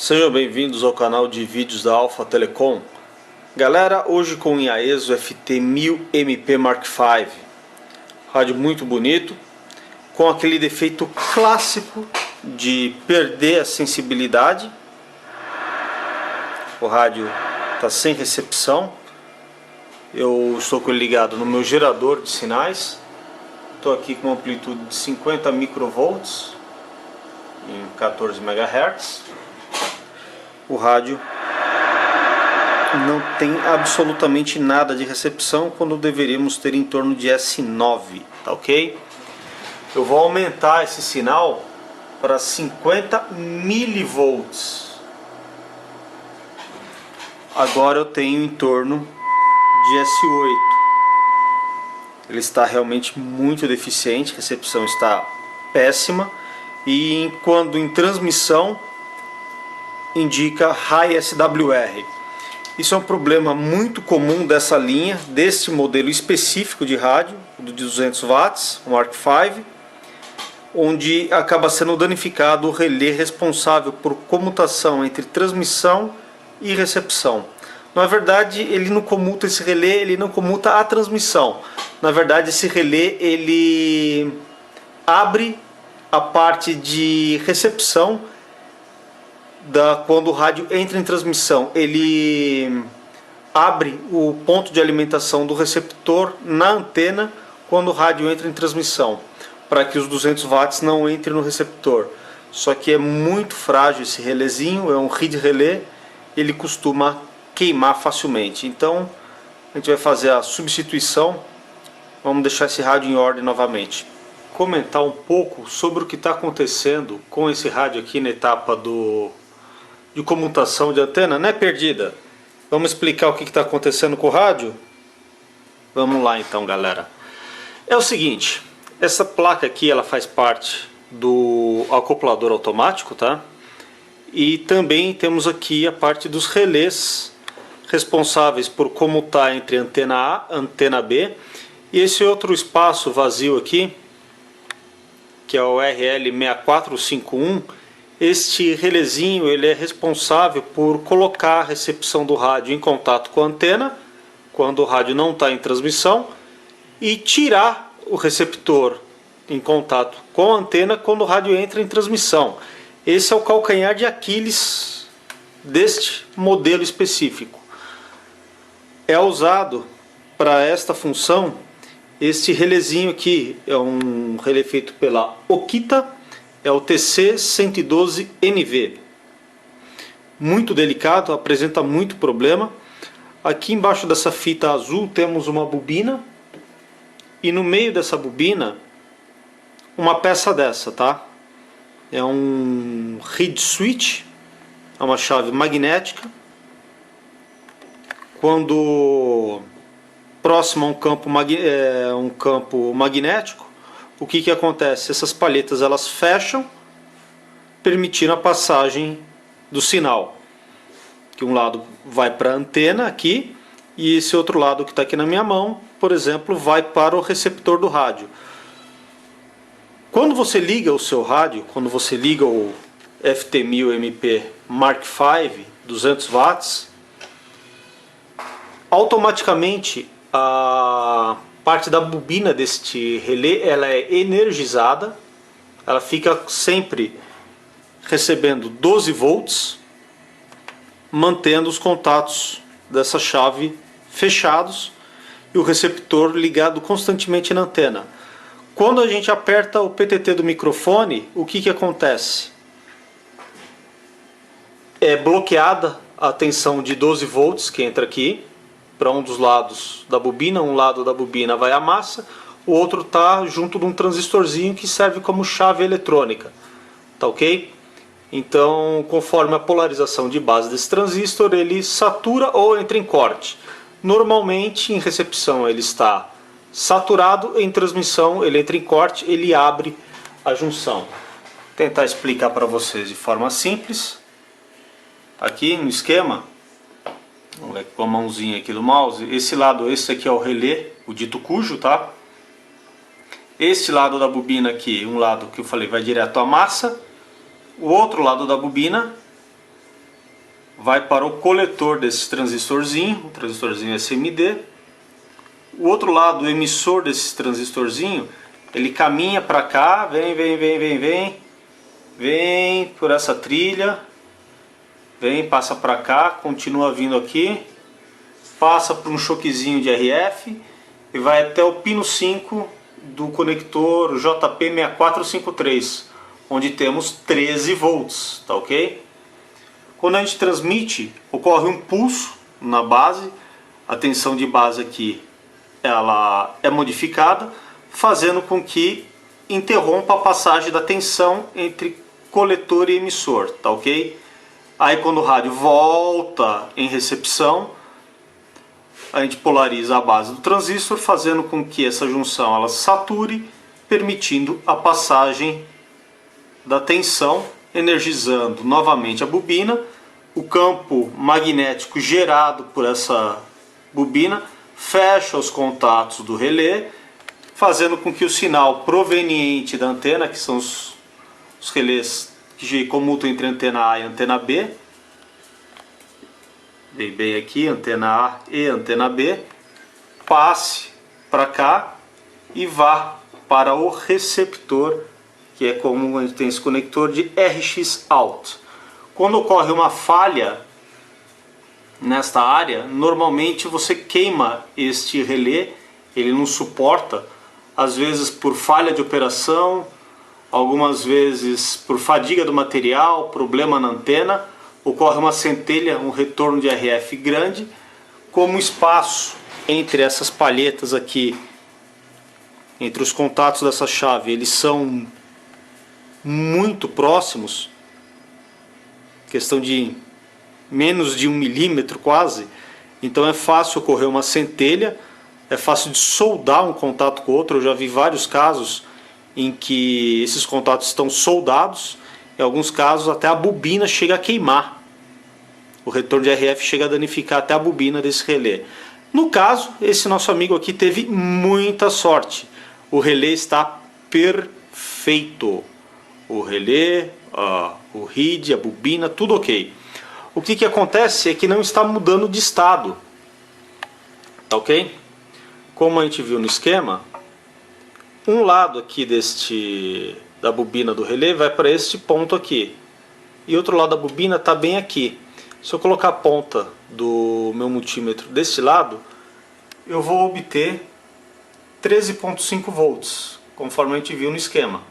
Sejam bem-vindos ao canal de vídeos da Alpha Telecom. Galera, hoje com o Yaesu FT1000MP Mark V. Rádio muito bonito, com aquele defeito clássico de perder a sensibilidade. O rádio está sem recepção. Eu estou com ele ligado no meu gerador de sinais. Estou aqui com uma amplitude de 50 microvolts em 14 MHz. O rádio não tem absolutamente nada de recepção, quando deveríamos ter em torno de S9, tá ok? Eu vou aumentar esse sinal para 50 milivolts. Agora eu tenho em torno de S8. Ele está realmente muito deficiente, a recepção está péssima, e quando em transmissão indica High SWR. Isso é um problema muito comum dessa linha, desse modelo específico de rádio, de 200 watts, o Mark V, onde acaba sendo danificado o relé responsável por comutação entre transmissão e recepção. Na verdade, ele não comuta esse relé, ele não comuta a transmissão. Na verdade, esse relé ele abre a parte de recepção quando o rádio entra em transmissão. Ele abre o ponto de alimentação do receptor na antena quando o rádio entra em transmissão, para que os 200 watts não entrem no receptor. Só que é muito frágil esse relézinho, é um reed relé, ele costuma queimar facilmente. Então a gente vai fazer a substituição. Vamos deixar esse rádio em ordem novamente. Comentar um pouco sobre o que está acontecendo com esse rádio aqui na etapa de comutação de antena, né, perdida? Vamos explicar o que está acontecendo com o rádio? Vamos lá então, galera. É o seguinte, essa placa aqui ela faz parte do acoplador automático, tá? E também temos aqui a parte dos relés responsáveis por comutar entre antena A e antena B. E esse outro espaço vazio aqui, que é o RL6451, este relézinho ele é responsável por colocar a recepção do rádio em contato com a antena, quando o rádio não está em transmissão, e tirar o receptor em contato com a antena quando o rádio entra em transmissão. Esse é o calcanhar de Aquiles deste modelo específico. É usado para esta função este relézinho aqui, é um relé feito pela Okita, é o TC112NV. Muito delicado, apresenta muito problema. Aqui embaixo dessa fita azul temos uma bobina, e no meio dessa bobina uma peça dessa, tá? É um reed switch, é uma chave magnética. Quando próximo a um campo magnético, o que acontece? Essas palhetas elas fecham, permitindo a passagem do sinal. Que um lado vai para a antena aqui, e esse outro lado que está aqui na minha mão, por exemplo, vai para o receptor do rádio. Quando você liga o seu rádio, quando você liga o FT1000MP Mark V 200 watts, automaticamente a parte da bobina deste relé ela é energizada, ela fica sempre recebendo 12 volts, mantendo os contatos dessa chave fechados e o receptor ligado constantemente na antena. Quando a gente aperta o PTT do microfone, o que acontece? É bloqueada a tensão de 12 volts que entra aqui para um dos lados da bobina. Um lado da bobina vai a massa, o outro está junto de um transistorzinho que serve como chave eletrônica, tá ok? Então, conforme a polarização de base desse transistor, ele satura ou entra em corte. Normalmente em recepção ele está saturado, em transmissão ele entra em corte, ele abre a junção. Vou tentar explicar para vocês de forma simples. Aqui no esquema, vamos ver com a mãozinha aqui do mouse, esse aqui é o relé, o dito cujo, tá? Este lado da bobina aqui, um lado que eu falei vai direto à massa, o outro lado da bobina vai para o coletor desse transistorzinho, o transistorzinho SMD. O outro lado, o emissor desse transistorzinho, ele caminha para cá, vem por essa trilha, passa para cá, continua vindo aqui, passa por um choquezinho de RF e vai até o pino 5 do conector JP6453, onde temos 13 volts, tá ok? Quando a gente transmite, ocorre um pulso na base, a tensão de base aqui ela é modificada, fazendo com que interrompa a passagem da tensão entre coletor e emissor, tá ok? Aí quando o rádio volta em recepção, a gente polariza a base do transistor, fazendo com que essa junção ela sature, permitindo a passagem da tensão, energizando novamente a bobina. O campo magnético gerado por essa bobina fecha os contatos do relé, fazendo com que o sinal proveniente da antena, que são os relés que comutam entre a antena A e a antena B, bem aqui, antena A e antena B, passe para cá e vá para o receptor, que é como a gente tem esse conector de RX out. Quando ocorre uma falha nesta área, normalmente você queima este relé, ele não suporta, às vezes por falha de operação, algumas vezes por fadiga do material, problema na antena, ocorre uma centelha, um retorno de RF grande. Como o espaço entre essas palhetas aqui, entre os contatos dessa chave, eles são muito próximos, questão de menos de 1 milímetro quase, então é fácil ocorrer uma centelha, é fácil de soldar um contato com o outro. Eu já vi vários casos em que esses contatos estão soldados, em alguns casos até a bobina chega a queimar, o retorno de RF chega a danificar até a bobina desse relé. No caso, esse nosso amigo aqui teve muita sorte, o relé está perfeito, o relé, o RID, a bobina, tudo ok. O que acontece é que não está mudando de estado, tá ok? Como a gente viu no esquema, um lado aqui da bobina do relé vai para este ponto aqui, e outro lado da bobina está bem aqui. Se eu colocar a ponta do meu multímetro desse lado, eu vou obter 13,5 volts, conforme a gente viu no esquema.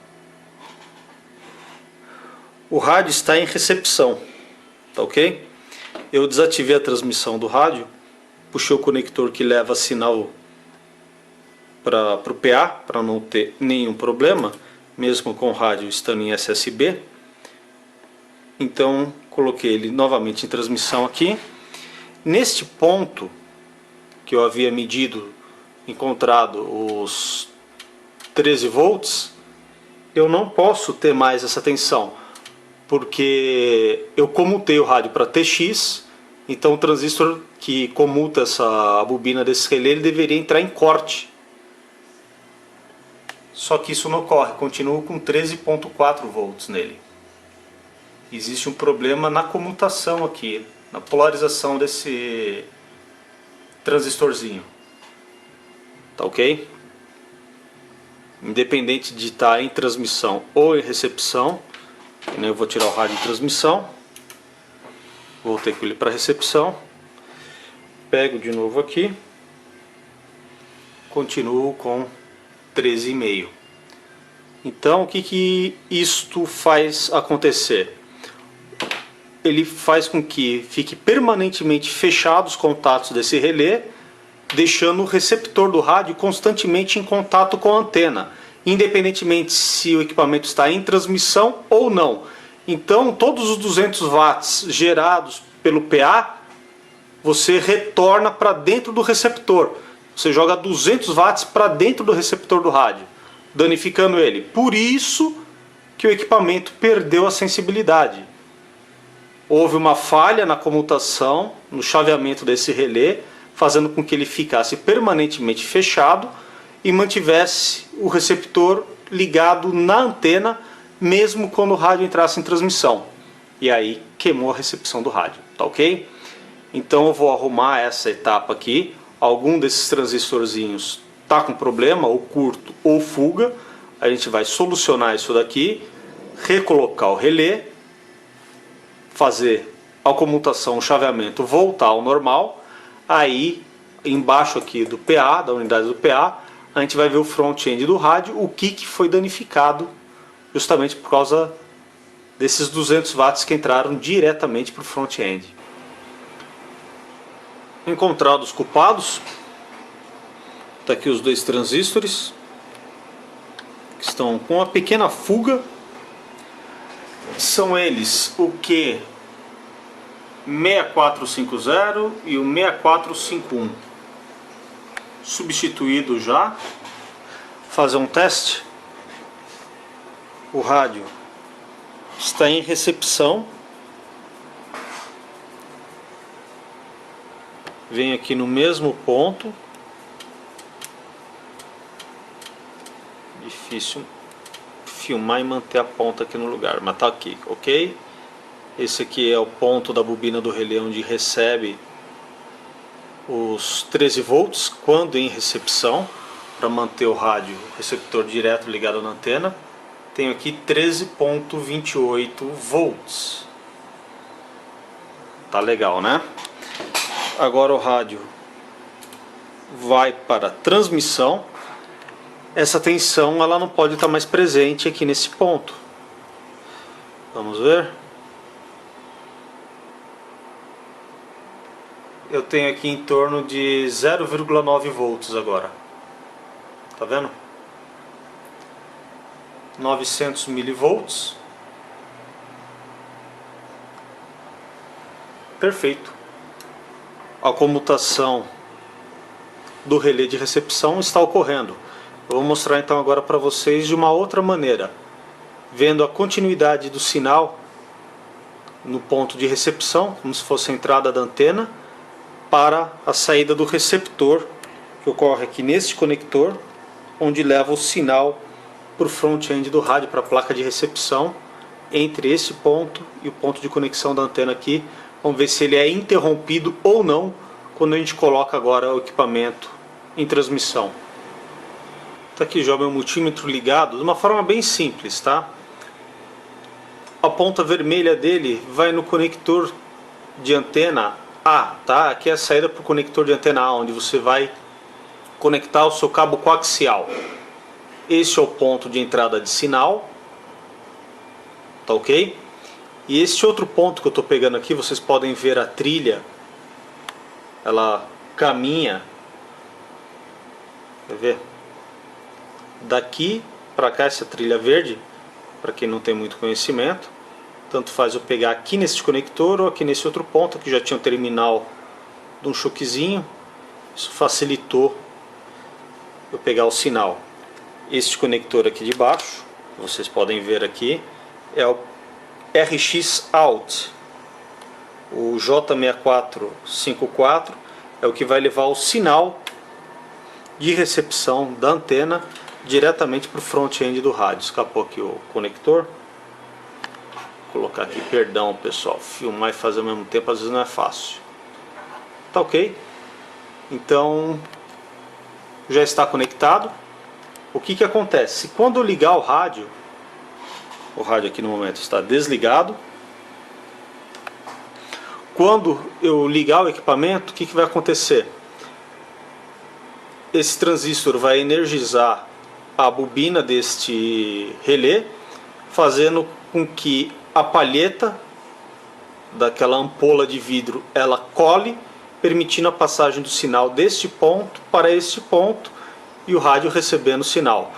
O rádio está em recepção, tá ok? Eu desativei a transmissão do rádio, puxei o conector que leva sinal para o PA, para não ter nenhum problema, mesmo com o rádio estando em SSB. Então coloquei ele novamente em transmissão aqui. Neste ponto que eu havia encontrado os 13 volts, eu não posso ter mais essa tensão, porque eu comutei o rádio para TX, então o transistor que comuta a bobina desse relé, ele deveria entrar em corte. Só que isso não ocorre, continuo com 13,4 volts nele. Existe um problema na comutação aqui, na polarização desse transistorzinho. Tá ok? Independente de estar em transmissão ou em recepção, eu vou tirar o rádio de transmissão, voltei com ele para recepção, pego de novo aqui, continuo com 13,5. Então o que isto faz acontecer? Ele faz com que fique permanentemente fechados os contatos desse relé, deixando o receptor do rádio constantemente em contato com a antena, independentemente se o equipamento está em transmissão ou não. Então todos os 200 watts gerados pelo PA, você retorna para dentro do receptor. Você joga 200 watts para dentro do receptor do rádio, danificando ele. Por isso que o equipamento perdeu a sensibilidade. Houve uma falha na comutação, no chaveamento desse relé, fazendo com que ele ficasse permanentemente fechado e mantivesse o receptor ligado na antena, mesmo quando o rádio entrasse em transmissão. E aí queimou a recepção do rádio. tá ok? Então eu vou arrumar essa etapa aqui. Algum desses transistorzinhos tá com problema, ou curto ou fuga. A gente vai solucionar isso daqui, recolocar o relé, fazer a comutação, o chaveamento voltar ao normal. Aí embaixo aqui do PA, da unidade do PA, a gente vai ver o front-end do rádio, o que foi danificado justamente por causa desses 200 watts que entraram diretamente para o front-end. Encontrados os culpados, está aqui os dois transistores que estão com uma pequena fuga. São eles o Q6450 e o 6451. Substituído já. Fazer um teste. O rádio está em recepção. Vem aqui no mesmo ponto. Difícil filmar e manter a ponta aqui no lugar, mas tá aqui, ok? Esse aqui é o ponto da bobina do relé onde recebe os 13 volts quando em recepção, para manter o rádio receptor direto ligado na antena. Tenho aqui 13.28 volts. Tá legal, né? Agora o rádio vai para transmissão. Essa tensão ela não pode estar mais presente aqui nesse ponto. Vamos ver. Eu tenho aqui em torno de 0,9 volts agora. Tá vendo? 900 milivolts. Perfeito. A comutação do relé de recepção está ocorrendo. Eu vou mostrar então agora para vocês de uma outra maneira, vendo a continuidade do sinal no ponto de recepção, como se fosse a entrada da antena, para a saída do receptor, que ocorre aqui neste conector, onde leva o sinal para o front-end do rádio, para a placa de recepção, entre esse ponto e o ponto de conexão da antena aqui. Vamos ver se ele é interrompido ou não, quando a gente coloca agora o equipamento em transmissão. Está aqui já o meu multímetro ligado de uma forma bem simples, tá? A ponta vermelha dele vai no conector de antena A, tá? Aqui é a saída para o conector de antena A, onde você vai conectar o seu cabo coaxial. Este é o ponto de entrada de sinal, tá ok? E este outro ponto que eu estou pegando aqui, vocês podem ver a trilha, ela caminha, quer ver? Daqui para cá, essa trilha verde, para quem não tem muito conhecimento, tanto faz eu pegar aqui nesse conector ou aqui nesse outro ponto, que já tinha um terminal de um choquezinho. Isso facilitou eu pegar o sinal. Este conector aqui de baixo, vocês podem ver aqui, é o RX Out. O J6454 é o que vai levar o sinal de recepção da antena diretamente para o front-end do rádio. Escapou aqui o conector. Vou colocar aqui, perdão pessoal, filmar e fazer ao mesmo tempo às vezes não é fácil. Tá ok? Então já está conectado. O que acontece? Quando eu ligar o rádio aqui no momento está desligado. Quando eu ligar o equipamento, o que vai acontecer? Esse transistor vai energizar a bobina deste relé, fazendo com que a palheta daquela ampola de vidro ela cole, permitindo a passagem do sinal deste ponto para este ponto e o rádio recebendo o sinal.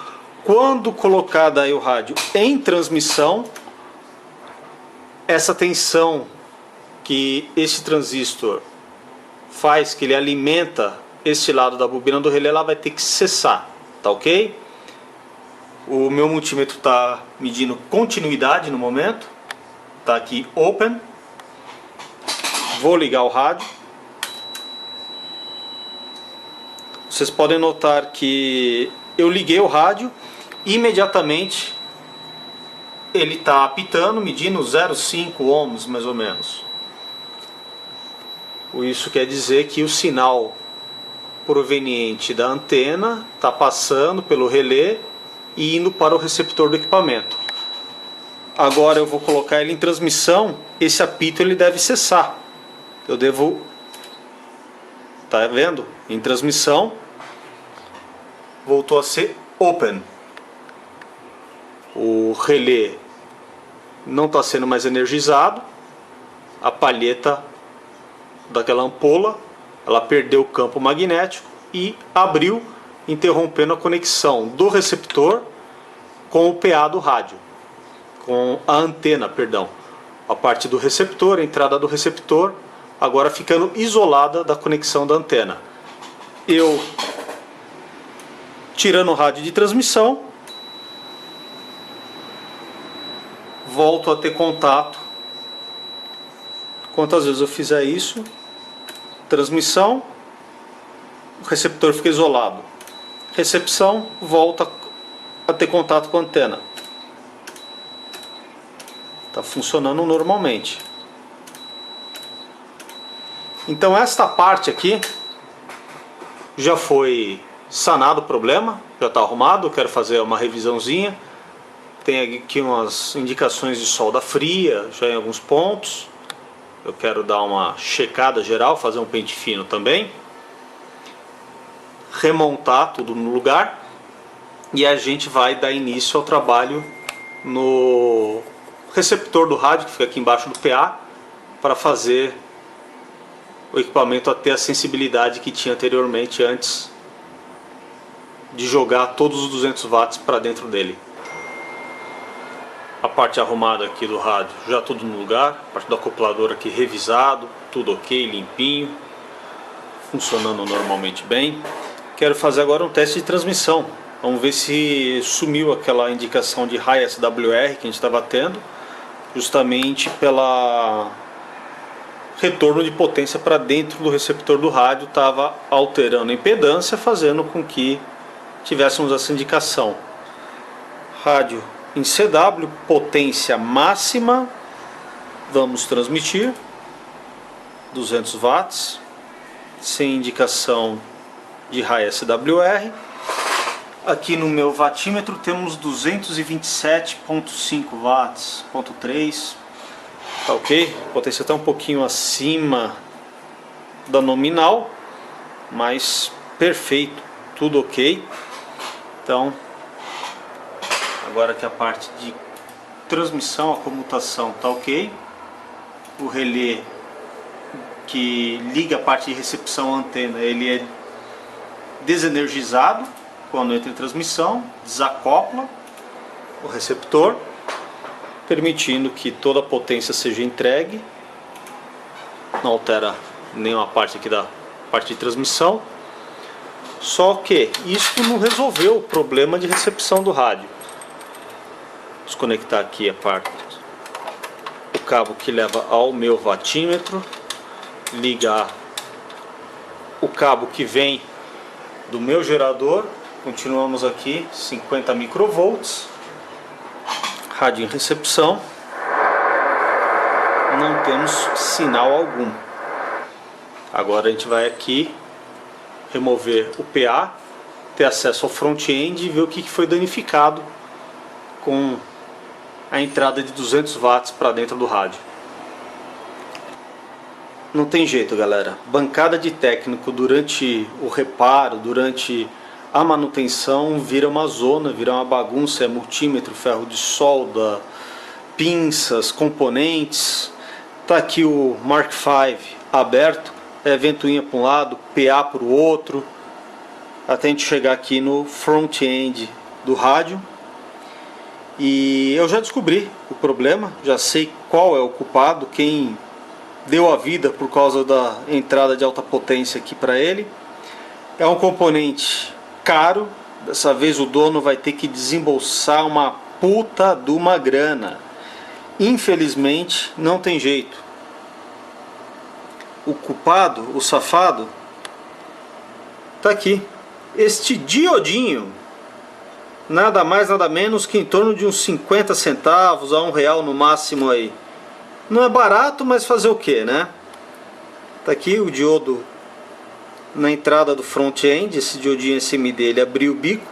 Quando colocar daí o rádio em transmissão, essa tensão que esse transistor faz, que ele alimenta este lado da bobina do relé, ela vai ter que cessar, tá ok? O meu multímetro está medindo continuidade no momento, tá aqui open. Vou ligar o rádio. Vocês podem notar que eu liguei o rádio, imediatamente ele está apitando, medindo 0,5 ohms mais ou menos. Isso quer dizer que o sinal proveniente da antena está passando pelo relé e indo para o receptor do equipamento. Agora eu vou colocar ele em transmissão. Esse apito ele deve cessar. Eu devo... Tá vendo? Em transmissão voltou a ser open. O relé não está sendo mais energizado. A palheta daquela ampola, ela perdeu o campo magnético e abriu, interrompendo a conexão do receptor com o PA do rádio, com a antena, perdão. A parte do receptor, a entrada do receptor, agora ficando isolada da conexão da antena. Eu, tirando o rádio de transmissão, volto a ter contato. Quantas vezes eu fizer isso, transmissão, o receptor fica isolado. Recepção, volta a ter contato com a antena. Está funcionando normalmente. Então esta parte aqui já foi sanado o problema, já está arrumado. Eu quero fazer uma revisãozinha. Tem aqui umas indicações de solda fria, já em alguns pontos. Eu quero dar uma checada geral, fazer um pente fino também. Remontar tudo no lugar. E a gente vai dar início ao trabalho no receptor do rádio, que fica aqui embaixo do PA, para fazer o equipamento a ter a sensibilidade que tinha anteriormente, antes de jogar todos os 200 watts para dentro dele. A parte arrumada aqui do rádio já tudo no lugar, a parte do acoplador aqui revisado, tudo ok, limpinho, funcionando normalmente bem. Quero fazer agora um teste de transmissão. Vamos ver se sumiu aquela indicação de high SWR que a gente estava tendo, justamente pela retorno de potência para dentro do receptor do rádio, estava alterando a impedância, fazendo com que tivéssemos essa indicação. Rádio em CW, potência máxima, vamos transmitir 200 watts, sem indicação de high SWR. Aqui no meu wattímetro temos 227.5 watts, 0.3, tá ok? A potência está um pouquinho acima da nominal, mas perfeito, tudo ok. Então, agora que a parte de transmissão, a comutação está ok. O relé que liga a parte de recepção à antena, ele é desenergizado quando entra em transmissão, desacopla o receptor, permitindo que toda a potência seja entregue. Não altera nenhuma parte aqui da parte de transmissão. Só que isso não resolveu o problema de recepção do rádio. Desconectar aqui a parte, o cabo que leva ao meu wattímetro, ligar o cabo que vem do meu gerador. Continuamos aqui 50 microvolts, rádio em recepção, não temos sinal algum. Agora a gente vai aqui remover o PA, ter acesso ao front-end e ver o que foi danificado com a entrada de 200 watts para dentro do rádio. Não tem jeito, galera. Bancada de técnico durante o reparo, durante a manutenção, vira uma zona, vira uma bagunça. É multímetro, ferro de solda, pinças, componentes. Tá aqui o Mark V aberto, é ventoinha para um lado, PA para o outro, até a gente chegar aqui no front-end do rádio. E eu já descobri o problema, já sei qual é o culpado, quem deu a vida por causa da entrada de alta potência aqui para ele. É um componente caro, dessa vez o dono vai ter que desembolsar uma puta de uma grana. Infelizmente não tem jeito. O culpado, o safado, tá aqui. Este diodinho, nada mais nada menos que em torno de uns 50 centavos a R$1 no máximo aí. Não é barato, mas fazer o que, né? Tá aqui o diodo na entrada do front-end, esse diodinho SMD, ele abriu o bico.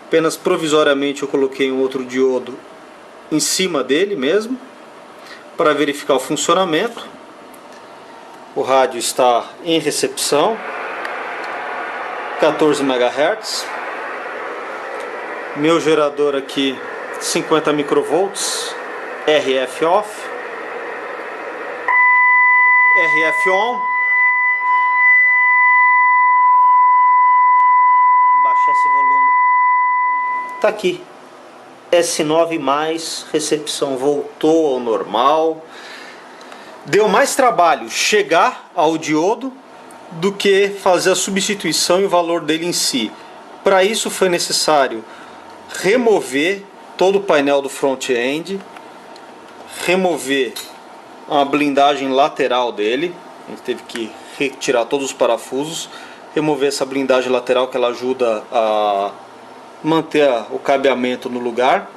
Apenas provisoriamente eu coloquei um outro diodo em cima dele mesmo, para verificar o funcionamento. O rádio está em recepção, 14 MHz. Meu gerador aqui 50 microvolts, RF off, RF on. Baixar esse volume. Tá aqui. S9+, recepção voltou ao normal. Deu mais trabalho chegar ao diodo do que fazer a substituição e o valor dele em si. Para isso foi necessário remover todo o painel do front-end, remover a blindagem lateral dele. A gente teve que retirar todos os parafusos, remover essa blindagem lateral que ela ajuda a manter o cabeamento no lugar,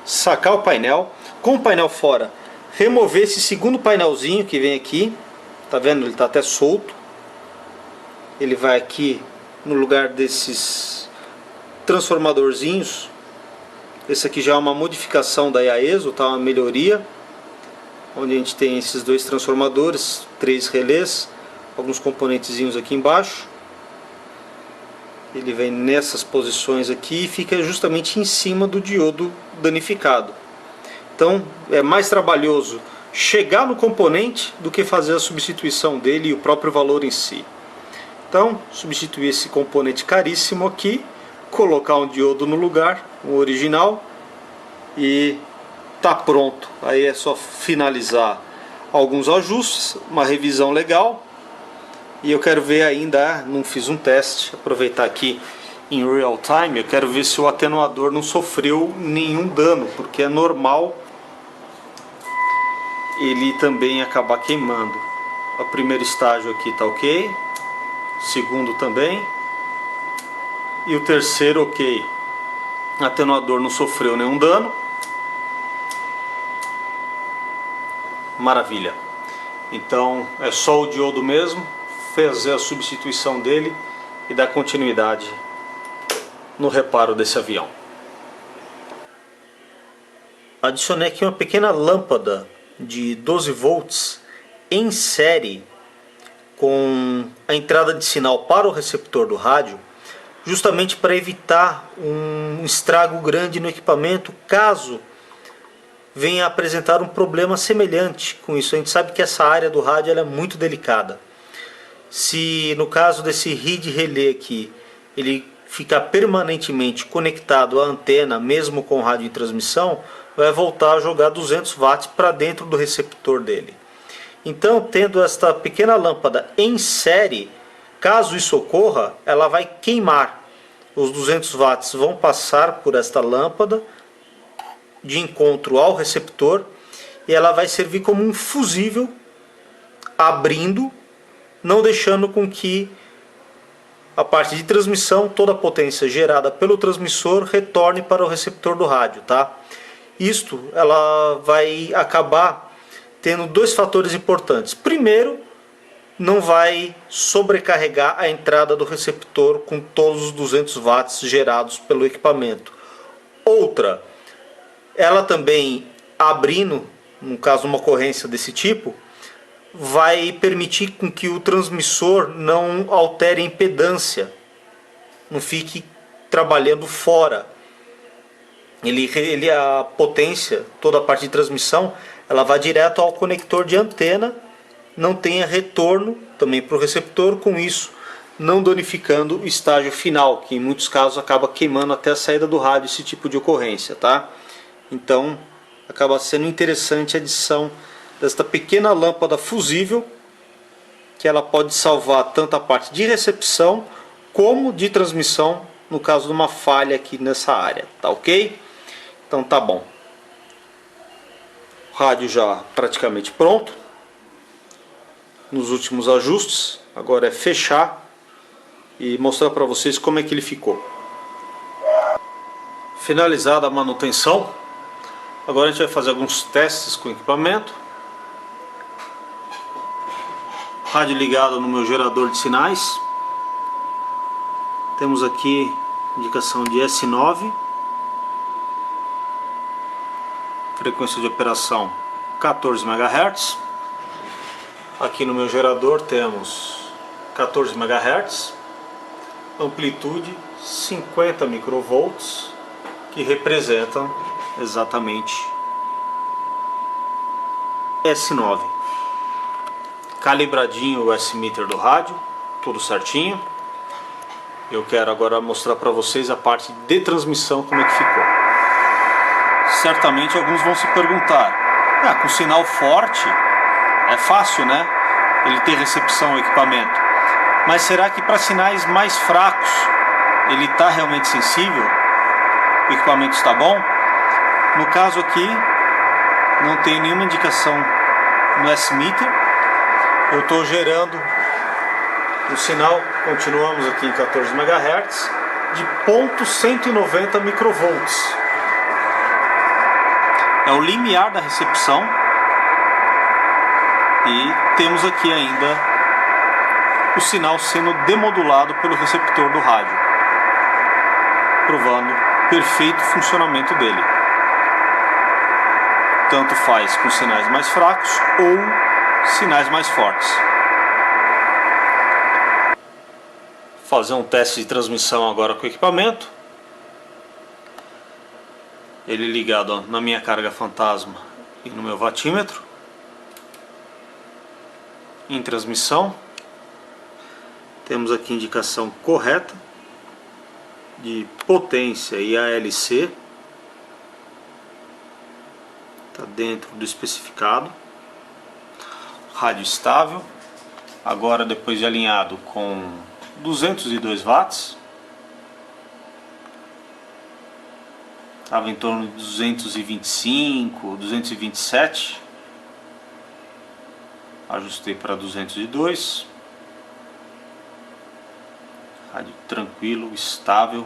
sacar o painel. Com o painel fora, remover esse segundo painelzinho que vem aqui. Tá vendo? Ele está até solto. Ele vai aqui no lugar desses transformadorzinhos. Esse aqui já é uma modificação da IAESO, tá? Uma melhoria, onde a gente tem esses dois transformadores, 3 relés, alguns componentezinhos aqui embaixo. Ele vem nessas posições aqui e fica justamente em cima do diodo danificado. Então é mais trabalhoso chegar no componente do que fazer a substituição dele e o próprio valor em si. Então, substituir esse componente caríssimo aqui, colocar um diodo no lugar, o original, e tá pronto. Aí é só finalizar alguns ajustes, uma revisão legal. E eu quero ver ainda, não fiz um teste, aproveitar aqui em real time, eu quero ver se o atenuador não sofreu nenhum dano, porque é normal ele também acabar queimando. O primeiro estágio aqui tá ok, segundo também, e o terceiro ok. O atenuador não sofreu nenhum dano. Maravilha. Então é só o diodo mesmo, fazer a substituição dele e dar continuidade no reparo desse avião. Adicionei aqui uma pequena lâmpada de 12 volts em série com a entrada de sinal para o receptor do rádio, justamente para evitar um estrago grande no equipamento caso venha a apresentar um problema semelhante com isso. A gente sabe que essa área do rádio ela é muito delicada. Se no caso desse RID relé aqui, ele ficar permanentemente conectado à antena, mesmo com rádio em transmissão, vai voltar a jogar 200 watts para dentro do receptor dele. Então, tendo esta pequena lâmpada em série, caso isso ocorra, ela vai queimar. Os 200 watts vão passar por esta lâmpada de encontro ao receptor e ela vai servir como um fusível, abrindo, não deixando com que a parte de transmissão, toda a potência gerada pelo transmissor retorne para o receptor do rádio, tá? Isto ela vai acabar tendo dois fatores importantes. Primeiro, não vai sobrecarregar a entrada do receptor com todos os 200 watts gerados pelo equipamento. Outra, ela também abrindo, no caso uma ocorrência desse tipo, vai permitir com que o transmissor não altere a impedância, não fique trabalhando fora. A potência, toda a parte de transmissão, ela vai direto ao conector de antena, não tenha retorno também para o receptor, com isso não danificando o estágio final, que em muitos casos acaba queimando até a saída do rádio esse tipo de ocorrência, tá? Então acaba sendo interessante a adição desta pequena lâmpada fusível, que ela pode salvar tanto a parte de recepção como de transmissão no caso de uma falha aqui nessa área, tá ok? Então tá bom. O rádio já praticamente pronto. Nos últimos ajustes, agora é fechar e mostrar para vocês como é que ele ficou. Finalizada a manutenção, agora a gente vai fazer alguns testes com o equipamento. Rádio ligado no meu gerador de sinais. Temos aqui indicação de S9. Frequência de operação 14 MHz. Aqui no meu gerador temos 14 MHz. Amplitude 50 microvolts, que representam exatamente S9. Calibradinho o S-meter do rádio, tudo certinho. Eu quero agora mostrar para vocês a parte de transmissão, como é que ficou. Certamente alguns vão se perguntar, com sinal forte é fácil, né? Ele ter recepção ao equipamento. Mas será que para sinais mais fracos ele está realmente sensível? O equipamento está bom? No caso aqui não tem nenhuma indicação no S-meter. Eu estou gerando o sinal, continuamos aqui em 14 MHz, de 0.190 microvolts. É o limiar da recepção. E temos aqui ainda o sinal sendo demodulado pelo receptor do rádio, provando perfeito funcionamento dele. Tanto faz com sinais mais fracos ou sinais mais fortes. Fazer um teste de transmissão agora com o equipamento. Ele ligado na minha carga fantasma e no meu watímetro. Em transmissão. Temos aqui indicação correta de potência e ALC. Está dentro do especificado. Rádio estável. Agora, depois de alinhado com 202 watts, estava em torno de 225, 227. Ajustei para 202. Rádio tranquilo, estável.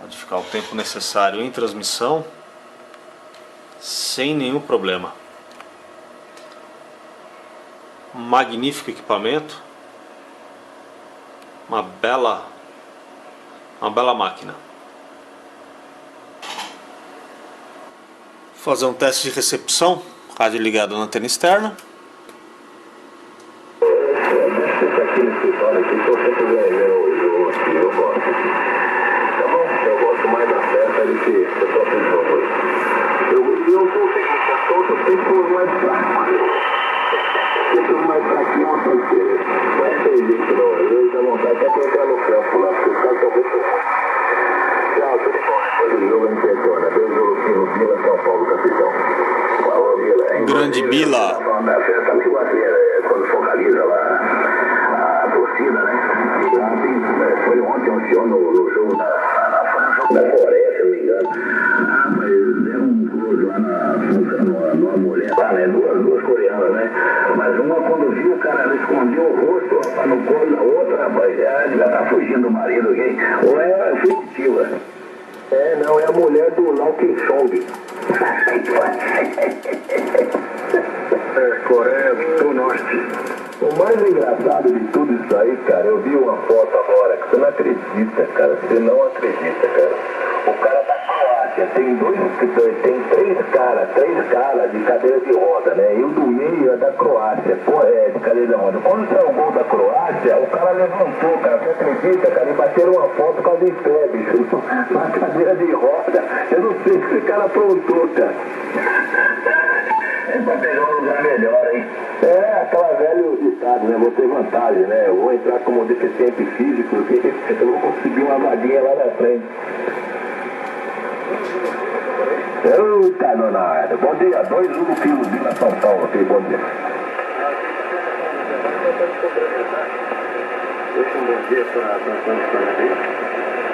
Pode ficar o tempo necessário em transmissão sem nenhum problema. Magnífico equipamento. Uma bela máquina. Fazer um teste de recepção. Rádio ligado na antena externa. Grande Bila. Quando focaliza lá a torcida, né? Foi ontem um show no jogo da Coreia, se eu não me engano. Mas deram um close lá numa mulher lá, né? Duas coreanas, né? Mas uma, quando viu, o cara, ela escondeu o rosto, rapaz, no colo da outra, rapaz, já tá fugindo do marido, ok? Ou é fugitiva? Não, é a mulher do Lau Kim-song. Coreia do Norte. O mais engraçado de tudo isso aí, cara, eu vi uma foto agora que você não acredita, cara. Você não acredita, cara. O cara da Croácia tem três caras de cadeira de roda, né? E o do meio é da Croácia, de cadeira de roda. Quando saiu o gol da Croácia, o cara levantou, cara. Você acredita, cara? E bateram uma foto com a de pé, bicho. Na cadeira de roda. Eu não sei o que esse cara aprontou, cara. É pra pegar um lugar melhor, hein? Aquela velho ditado, né? Vou ter vantagem, né? Eu vou entrar como deficiente físico, porque eu vou conseguir uma vaguinha lá na frente. Eita, dona Ada. Bom dia, 2-1 quilos de na São Paulo, ok? Bom dia. Deixa um bom dia para a senhora aí.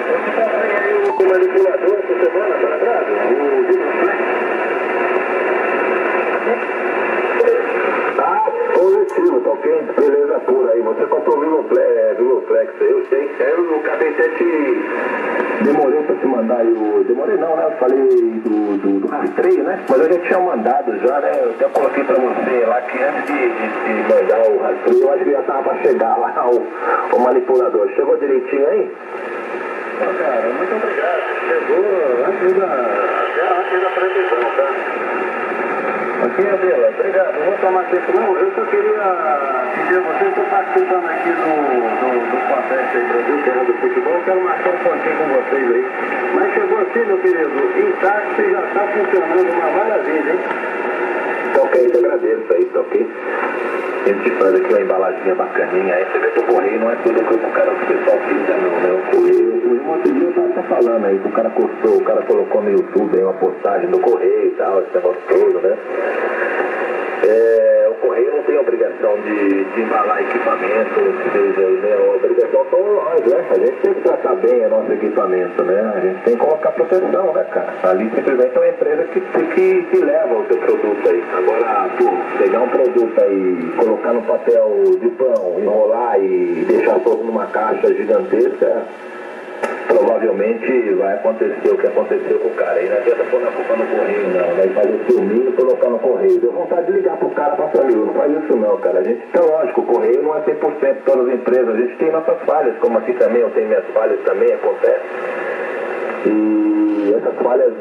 Você tá aí o manipulador essa semana, tá lembrado? O Disney. Positivo, tá ok? Beleza pura aí. Você comprou o Viloplex, eu sei. Eu no KT7 demorei pra te mandar eu demorei não, né? Eu falei do rastreio, né? Mas eu já tinha mandado já, né? Eu até coloquei pra você lá que antes de mandar o rastreio, eu acho que já tava pra chegar lá o manipulador. Chegou direitinho aí? Não, cara, muito obrigado. Chegou antes da previsão, tá? Ok, Adela, obrigado. Eu vou tomar tempo. Não, eu só queria pedir a vocês, estou participando aqui do Conteste aí, Brasil, que é do futebol, eu quero marcar um pontinho com vocês aí. Mas chegou assim, meu querido, intacto e já está funcionando uma maravilha, hein? Tá ok, eu agradeço aí, tá ok? A gente faz aqui uma embalaginha bacaninha, aí você vê que o correio não é tudo que o cara, o pessoal pinta não, né? O correio, outro dia eu tava até falando aí, que o cara postou, o cara colocou no YouTube aí uma postagem do correio e tal, esse negócio todo, né? O correio não tem obrigação de embalar equipamento, seja, né? A obrigação são nós, né? A gente tem que tratar bem o nosso equipamento, né? A gente tem que colocar proteção, né, cara? Ali simplesmente é uma empresa que leva o seu produto aí. Agora, pô, pegar um produto aí, colocar no papel de pão, enrolar e deixar todo numa caixa gigantesca, provavelmente vai acontecer o que aconteceu com o cara. E não adianta pôr na culpa no correio, não. Vai fazer o filminho e colocar no correio. Deu vontade de ligar pro cara e falar, amigo, não faz isso não, cara. A gente, então, lógico, o correio não é 100% todas as empresas. A gente tem nossas falhas, como aqui também, eu tenho minhas falhas também, acontece. E essas falhas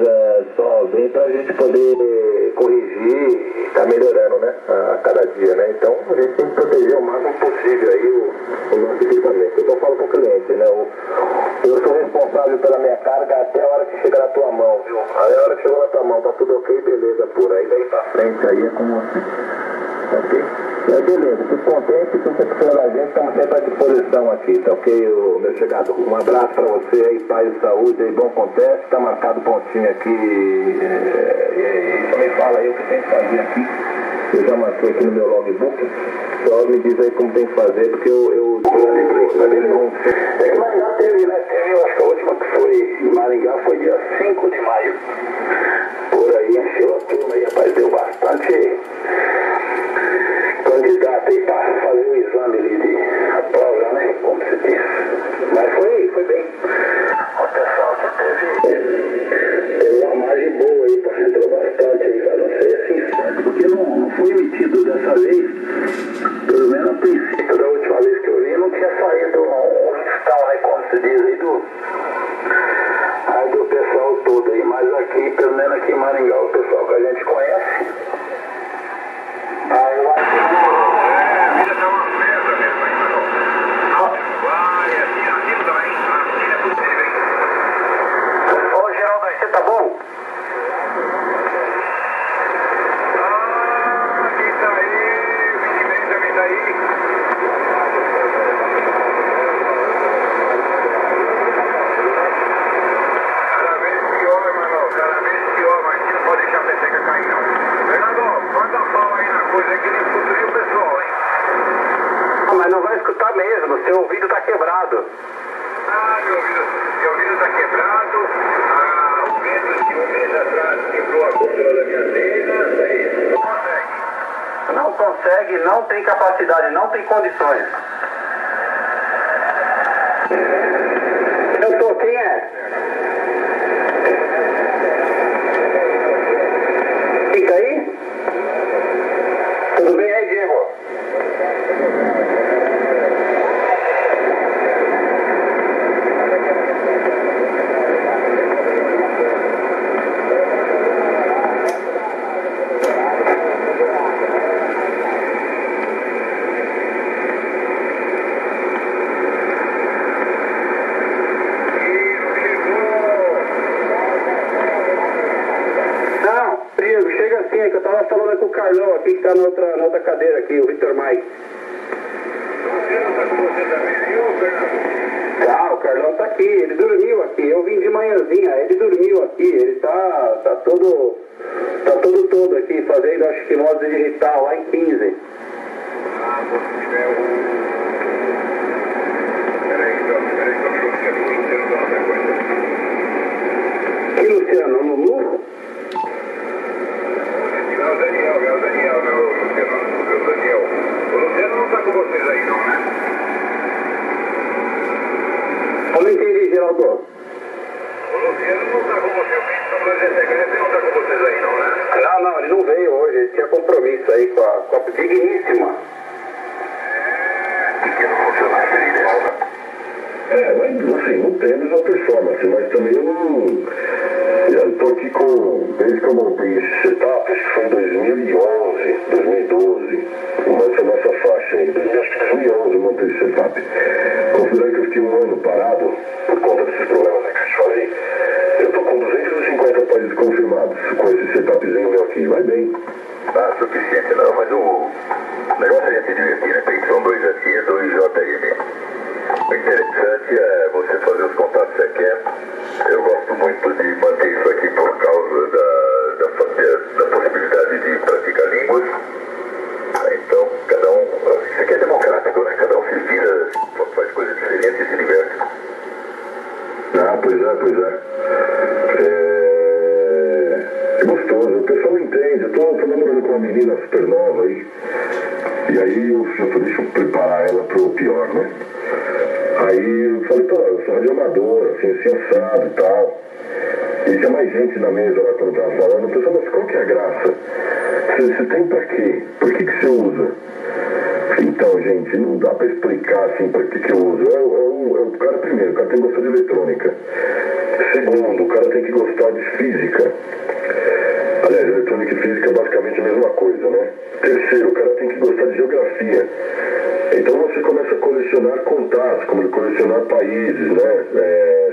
só vêm pra gente poder corrigir e tá melhorando, né? A cada dia, né? Então, a gente tem que proteger o máximo possível aí o nosso equipamento. Eu falo pro cliente, né? Eu sou responsável pela minha carga até a hora que chega na tua mão, viu? Aí a hora que chegou na tua mão, tá tudo ok, beleza, por aí daí pra frente aí é com você. Ok? Beleza, fico contente, se você precisar da gente, estamos sempre à disposição aqui, tá ok, meu chegado? Um abraço pra você aí, paz e saúde aí, bom conteste, tá marcado pontinho aqui, e também fala aí o que tem que fazer aqui. Eu já marquei aqui no meu logbook, só me diz aí como tem que fazer, porque eu é que Maringá teve, né? Eu acho que a última que foi em Maringá foi dia 5 de maio. Por aí encheu a turma aí, rapaz, deu bastante candidato aí para fazer o exame ali de a prova, né? Como se diz. Mas foi bem. O pessoal que teve uma margem boa aí, entrou bastante aí, cara. Não sei assim, porque não foi emitido dessa vez, pelo menos a princípio da última vez que eu vi, não tinha saído um listão, né? Como se diz aí do pessoal todo aí. Mas aqui, pelo menos aqui em Maringá, o pessoal que a gente conhece. Eu acho que a vida tá uma festa mesmo aí, mano. Vai, assim também. Assim é possível, hein? Ô, Geraldo, você tá bom? Aqui tá aí, o Vitimento também tá aí. Cada vez pior, mano. Cada vez pior, mas não pode deixar a peteca cair, não. Fernando, manda pau aí na coisa aí que ele escuta aí o pessoal, hein? Mas não vai escutar mesmo, seu ouvido tá quebrado. Meu ouvido tá quebrado. O Pedro de um mês atrás quebrou a cúpula da minha antena. É isso, não consegue. Não consegue, não tem capacidade, não tem condições. Eu sou, quem é? Fica aí? Tudo bem aí, Diego? Chega assim, é que eu tava falando com o Carlão aqui, que tá na outra cadeira aqui, o Victor Mike. Você não tá com você também, viu, Fernando? Tá, o Carlão tá aqui, ele dormiu aqui, eu vim de manhãzinha, ele dormiu aqui, ele tá todo aqui, fazendo, acho que modo digital, lá em 15. Se tiver Peraí, só um minutinho, Luciano, outra coisa. Que Luciano, no Lulu? É o Daniel, meu Daniel. O Luciano não tá com vocês aí não, né? Eu não entendi, Geraldo. O Não, ele não veio hoje, ele tinha compromisso aí com a digníssima. Mas assim, não temos a performance, mas também eu tô aqui desde que eu montei esse setup, acho que foi em 2011, 2012, mas nessa faixa aí, acho que 2011 eu montei esse setup. Considerando que eu fiquei um ano parado, por conta desses problemas que eu te falei, eu tô com 250 países confirmados com esse setupzinho meu aqui, vai bem. Suficiente não, mas o negócio é se divertir, né? Tem que são 2 aqui e 2 JM. O interessante é você fazer os contatos que você quer. Eu gosto muito de manter isso aqui por causa da possibilidade de praticar línguas. Então, cada um, isso aqui é democrático, né? Cada um se vira, faz coisas diferentes e se diverte. Pois é. É gostoso, o pessoal não entende. Eu tô namorando com uma menina super nova aí. E aí eu falei, deixa eu preparar ela pro pior, né? Aí eu falei, pô, eu sou radioamador, assim assado e tal. E tinha mais gente na mesa lá quando eu tava falando. Eu pensei, mas qual que é a graça? Você tem pra quê? Por que você usa? Então, gente, não dá pra explicar assim pra que eu uso. O cara, primeiro, o cara tem que gostar de eletrônica. Segundo, o cara tem que gostar de física. Aliás, eletrônica e física é basicamente a mesma coisa, né? Terceiro, o cara tem que gostar de geografia. Então você começa a colecionar contatos, como colecionar países, né?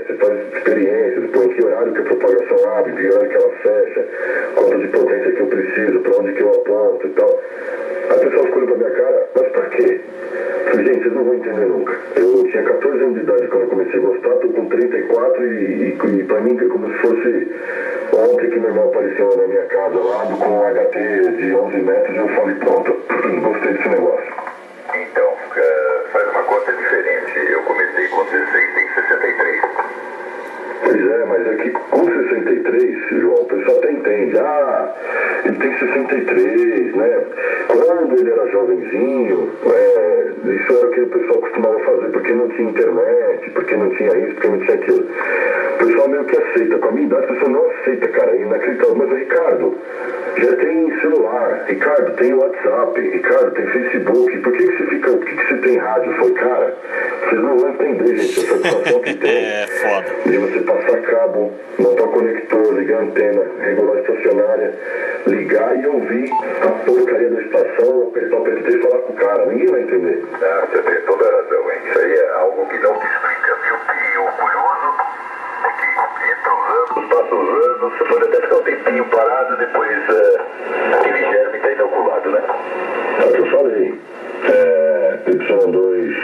Você faz experiências, põe que horário que a propagação abre, que horário que ela fecha, quanto de potência que eu preciso, para onde que eu aponto e tal. A pessoa ficou pra minha cara, mas pra quê? Eu falei, gente, vocês não vão entender nunca. Eu tinha 14 anos de idade quando eu comecei a gostar, tô com 34 e pra mim é como se fosse ontem que meu irmão apareceu na minha casa lá, com um HT de 11 metros e eu falei, pronto, gostei desse negócio. Então, faz uma conta diferente. Eu comecei com 16, tem 63. Pois é, mas é que com 63, João, o pessoal até entende. Ele tem 63, né? Quando ele era jovenzinho, isso era o que o pessoal costumava fazer, porque não tinha internet, porque não tinha isso, porque não tinha aquilo. O pessoal meio que aceita. Com a minha idade, o pessoal não aceita, cara. É inacreditável. Mas, Ricardo, já tem celular. Ricardo, tem WhatsApp. Ricardo, tem Facebook. Por que você tem rádio? Eu falei, cara, vocês não vão entender, gente, a satisfação que tem. É foda. De você passar cabo, montar o conector, ligar a antena, regular a estacionária, ligar e ouvir a porcaria da estação, apertar o PT e falar com o cara. Ninguém vai entender. Você tem toda a razão, hein? Isso aí é algo que não te explica, viu? E o curioso é que entra os anos, passa os anos, você pode até ficar um tempinho parado, depois aquele germe está inoculado, né? É o que eu falei. Y2,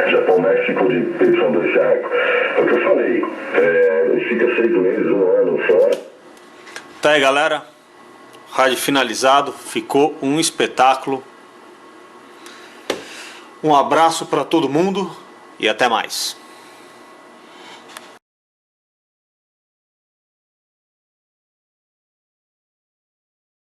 Japão, México de Y2 Charco. É o que eu falei. Ele fica 6 meses, 1 ano fora. Tá aí, galera. Rádio finalizado. Ficou um espetáculo. Um abraço para todo mundo e até mais.